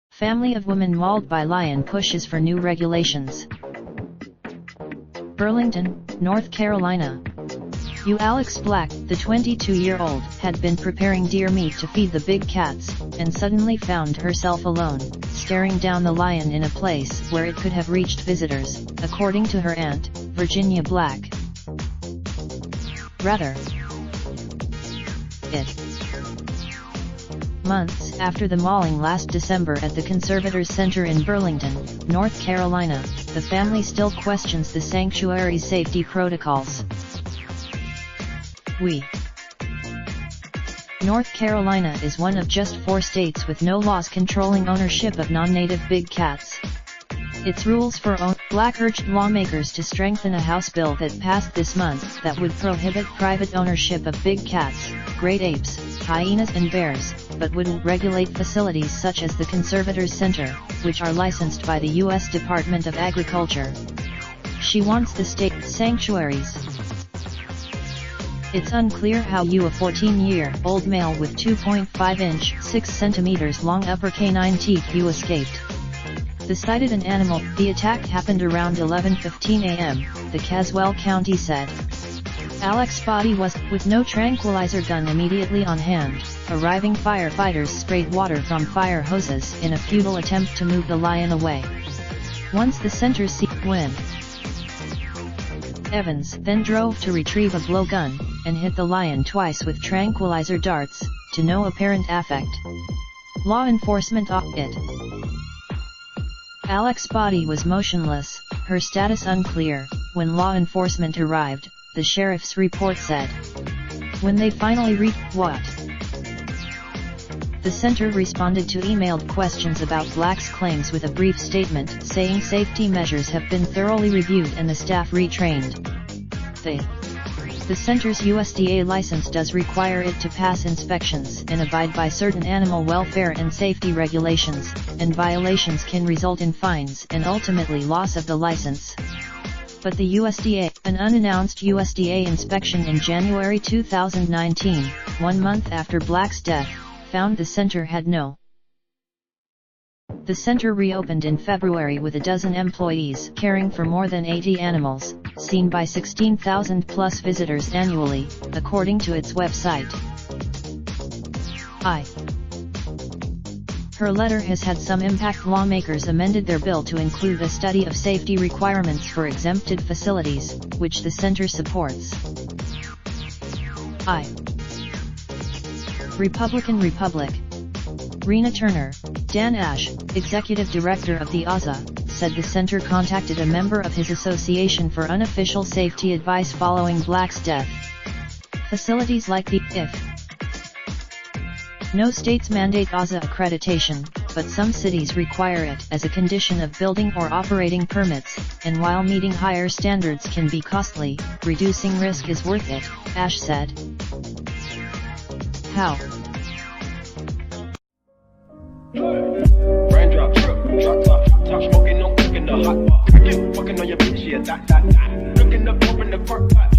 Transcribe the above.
Family of women mauled by lion pushes for new regulations. Burlington, North Carolina. Alex Black, the 22-year-old, had been preparing deer meat to feed the big cats, and suddenly found herself alone, staring down the lion in a place where it could have reached visitors, according to her aunt, Virginia Black. Months after the mauling last December at the Conservators Center in Burlington, North Carolina, the family still questions the sanctuary's safety protocols. North Carolina is one of just 4 states with no laws controlling ownership of non-native big cats. Its rules for Black urged lawmakers to strengthen a House bill that passed this month that would prohibit private ownership of big cats, great apes, hyenas and bears, but wouldn't regulate facilities such as the Conservators Center, which are licensed by the U.S. Department of Agriculture. She wants the state sanctuaries. It's unclear how a 14-year-old male with 2.5-inch, 6 centimeters long upper canine teeth escaped. The sighted an animal. The attack happened around 11:15 a.m., the Caswell County said. Alex's body was, with no tranquilizer gun immediately on hand. Arriving firefighters sprayed water from fire hoses in a futile attempt to move the lion away. Once the center Evans then drove to retrieve a blowgun, and hit the lion twice with tranquilizer darts, to no apparent effect. Law enforcement Alex's body was motionless, her status unclear, when law enforcement arrived, the sheriff's report said. When they finally The center responded to emailed questions about Black's claims with a brief statement saying safety measures have been thoroughly reviewed and the staff retrained. The center's USDA license does require it to pass inspections and abide by certain animal welfare and safety regulations, and violations can result in fines and ultimately loss of the license. But the an unannounced USDA inspection in January 2019, 1 month after Black's death, found the center had no. The center reopened in February with a dozen employees caring for more than 80 animals, seen by 16,000 plus visitors annually, according to its website. Her letter has had some impact. Lawmakers amended their bill to include a study of safety requirements for exempted facilities, which the center supports. Republican Rena Turner, Dan Ash, executive director of the said the center contacted a member of his association for unofficial safety advice following Black's death. Facilities like the No states mandate accreditation, but some cities require it as a condition of building or operating permits, and while meeting higher standards can be costly, reducing risk is worth it, Ash said. How? Raindrop, drop top smoking, no cooking the hot pot. Fucking on your bitch, yeah, that. Looking up, open the park pot.